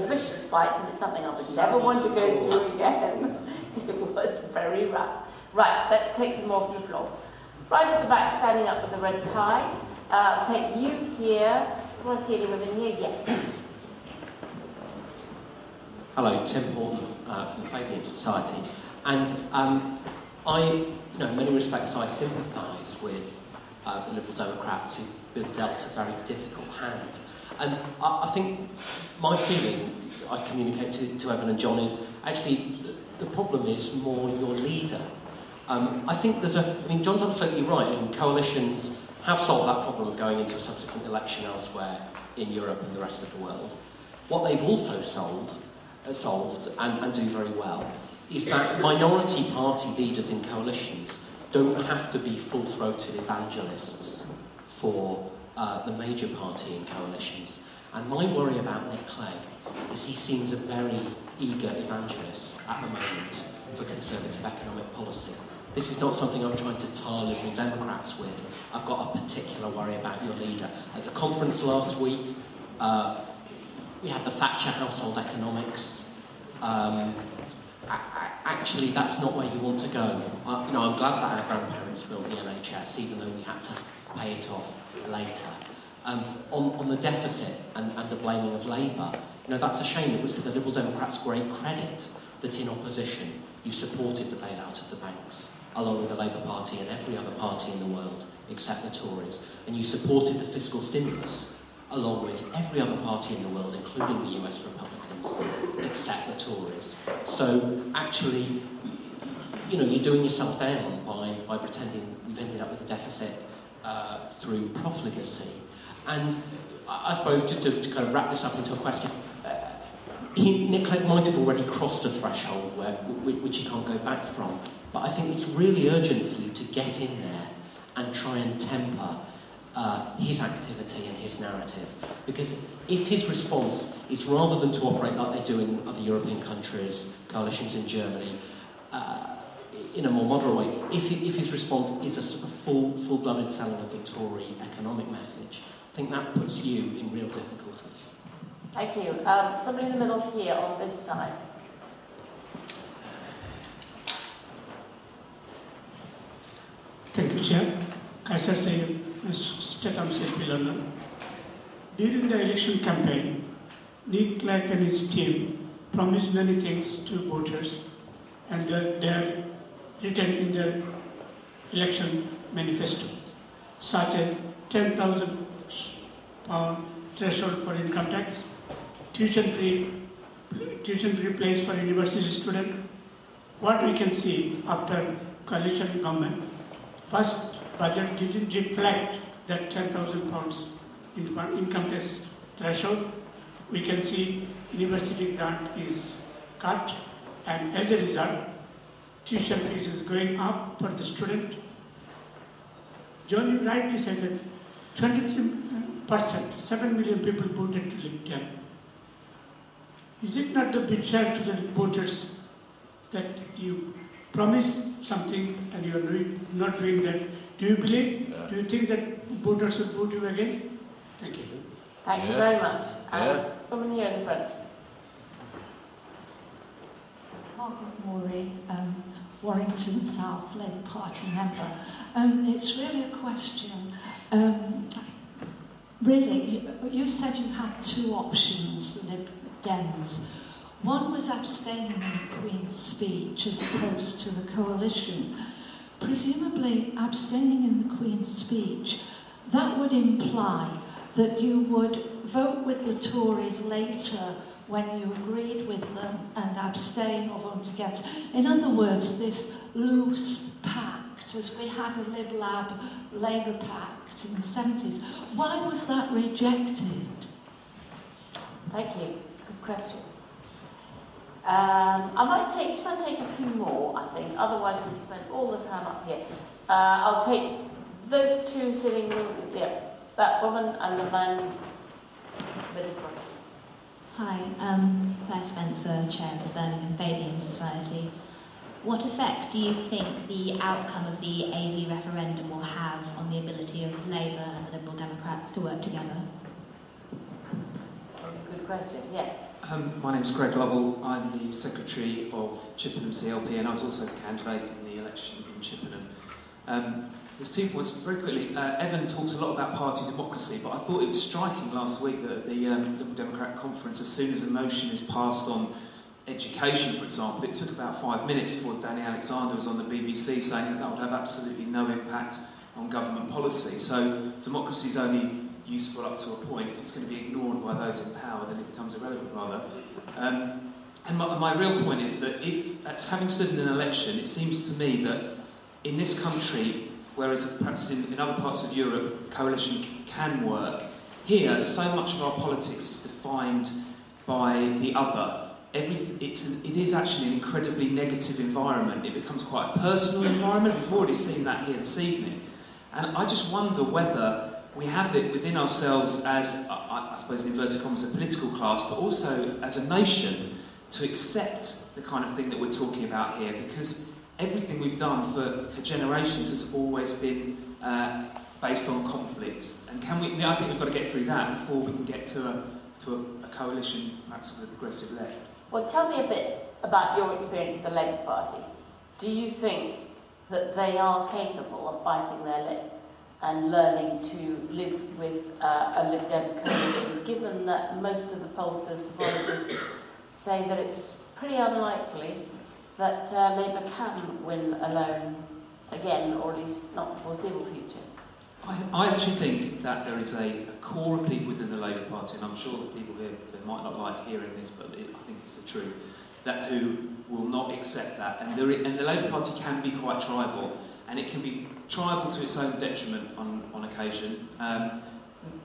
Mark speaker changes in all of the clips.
Speaker 1: vicious fights, and it's something I would never want to go through again. It was very rough. Right, let's take some more from the floor. Right at the back, standing up with the red tie. I'll take you here. Do I see any women here? Yes.
Speaker 2: Hello, Tim Horton from the Fabian Society. And in many respects, I sympathise with the Liberal Democrats who've been dealt a very difficult hand. And I think my feeling, I communicate to Evan and John, is actually the problem is more your leader. I think John's absolutely right, and coalitions have solved that problem of going into a subsequent election elsewhere in Europe and the rest of the world. What they've also solved and do very well is that minority party leaders in coalitions don't have to be full-throated evangelists for the major party in coalitions. And my worry about Nick Clegg is he seems a very eager evangelist at the moment for Conservative economic policy. This is not something I'm trying to tar Liberal Democrats with. I've got a particular worry about your leader. At the conference last week, we had the Thatcher household economics. Actually, that's not where you want to go. I'm glad that our grandparents built the NHS, even though we had to pay it off later. On the deficit and the blaming of Labour, that's a shame. It was to the Liberal Democrats' great credit that in opposition you supported the bailout of the banks, along with the Labour Party and every other party in the world except the Tories, and you supported the fiscal stimulus along with every other party in the world, including the US Republicans, except the Tories. So actually, you're doing yourself down by pretending we've ended up with a deficit through profligacy. And I suppose, just to kind of wrap this up into a question, Nick Clegg might have already crossed a threshold which he can't go back from, but I think it's really urgent for you to get in there and try and temper his activity and his narrative. Because if his response is, rather than to operate like they do in other European countries, coalitions in Germany, in a more moderate way, if his response is a sort of full-blooded selling of the Tory economic message, I think that puts you in real difficulty.
Speaker 1: Thank you. Somebody in the middle here on this side.
Speaker 3: Thank you, Chair. Kaiser Sayed, Statham London. During the election campaign, Nick Clegg and his team promised many things to voters, and they are written in their election manifesto, such as £10,000 threshold for income tax, tuition-free place for university student. What we can see after coalition government, first budget didn't reflect that £10,000 income tax threshold. We can see university grant is cut, and as a result, tuition fees is going up for the student. John, you rightly said that 23%, 7 million people voted to Lib Dem. Is it not the betrayal to the voters that you promise something and you are not doing that? Do you believe? Yeah. Do you think that voters should vote you again? Thank you.
Speaker 1: Thank you very much. Woman here in the front.
Speaker 4: Margaret Morey, Warrington South Labour Party member. It's really a question. Really, you said you had two options, the Lib Dems. One was abstaining in the Queen's speech as opposed to the coalition. Presumably, abstaining in the Queen's speech, that would imply that you would vote with the Tories later when you agreed with them and abstain or vote against. In other words, this loose pact, as we had a Lib Lab Labour pact in the 70s, why was that rejected?
Speaker 1: Thank you. Good question. I might take a few more, I think, otherwise we've spent all the time up here. I'll take those two sitting, that woman and the man submitted across.
Speaker 5: Hi, Claire Spencer, Chair of the Birmingham Fabian Society. What effect do you think the outcome of the AV referendum will have on the ability of Labour and the Liberal Democrats to work together?
Speaker 1: Good question. Yes.
Speaker 6: My name's Greg Lovell. I'm the Secretary of Chippenham CLP, and I was also the candidate in the election in Chippenham. There's 2 points very quickly. Evan talks a lot about party democracy, but I thought it was striking last week that at the Liberal Democrat conference, as soon as a motion is passed on education, for example, it took about 5 minutes before Danny Alexander was on the BBC saying that would have absolutely no impact on government policy. So democracy is only useful up to a point. If it's going to be ignored by those in power, then it becomes irrelevant, rather. And my real point is that having stood in an election, it seems to me that in this country, whereas perhaps in other parts of Europe, coalition can work, here, so much of our politics is defined by the other. It is actually an incredibly negative environment. It becomes quite a personal environment. We've already seen that here this evening. And I just wonder whether we have it within ourselves as, I suppose in inverted commas, a political class, but also as a nation, to accept the kind of thing that we're talking about here, because everything we've done for generations has always been based on conflict. And I think we've got to get through that before we can get to a coalition, perhaps with a progressive left.
Speaker 1: Well, tell me a bit about your experience of the Labour Party. Do you think that they are capable of biting their lip and learning to live with a Lib Dem coalition, given that most of the pollsters, sociologists, say that it's pretty unlikely that Labour can win alone again, or at least not in the foreseeable future?
Speaker 6: I actually think that there is a core of people within the Labour Party, and I'm sure that people here they might not like hearing this, but I think it's the truth, that who will not accept that. And the Labour Party can be quite tribal, and it can be tribal to its own detriment on occasion.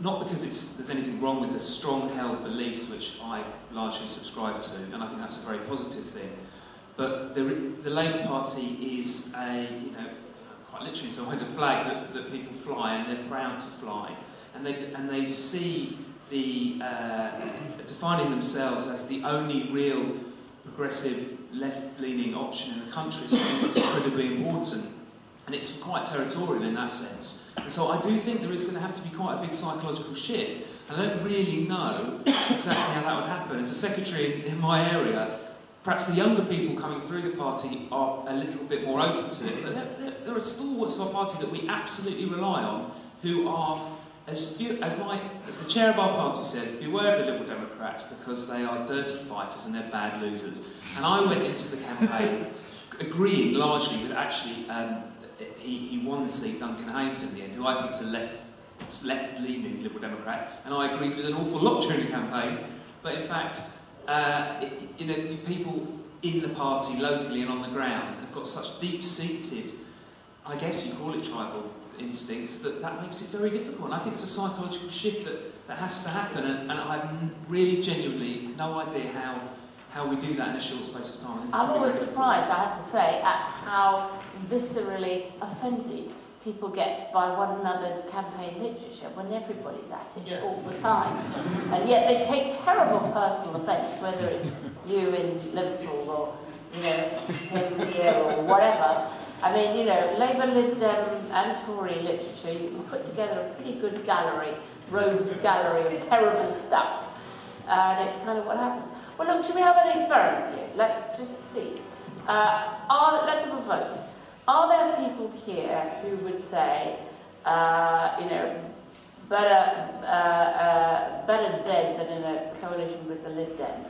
Speaker 6: Not because there's anything wrong with the strong-held beliefs, which I largely subscribe to, and I think that's a very positive thing. But the Labour Party is quite literally in some ways a flag that people fly, and they're proud to fly, and they see the defining themselves as the only real progressive left-leaning option in the country. So I think it's incredibly important, and it's quite territorial in that sense. And so I do think there is going to have to be quite a big psychological shift. I don't really know exactly how that would happen. As a secretary in my area, perhaps the younger people coming through the party are a little bit more open to it, but there are stalwarts of our party that we absolutely rely on, who are, as the chair of our party says, beware of the Liberal Democrats because they are dirty fighters and they're bad losers. And I went into the campaign agreeing largely with actually, he won the seat, Duncan Hames in the end, who I think is a left-leaning Liberal Democrat, and I agreed with an awful lot during the campaign, but in fact, people in the party, locally and on the ground, have got such deep-seated, I guess you call it tribal instincts, that makes it very difficult. And I think it's a psychological shift that has to happen, and I have really genuinely no idea how we do that in a short space of time.
Speaker 1: I'm always surprised, I have to say, at how viscerally offended people get by one another's campaign literature when everybody's at it all the time. And yet they take terrible personal offence, whether it's you in Liverpool or, him here or whatever. I mean, Labour, Lib Dem and Tory literature, you can put together a pretty good gallery, rogues gallery of terrible stuff. And it's kind of what happens. Well, look, should we have an experiment here? Let's just see. Let's have a vote. Are there people here who would say, better dead than in a coalition with the Lib Dems?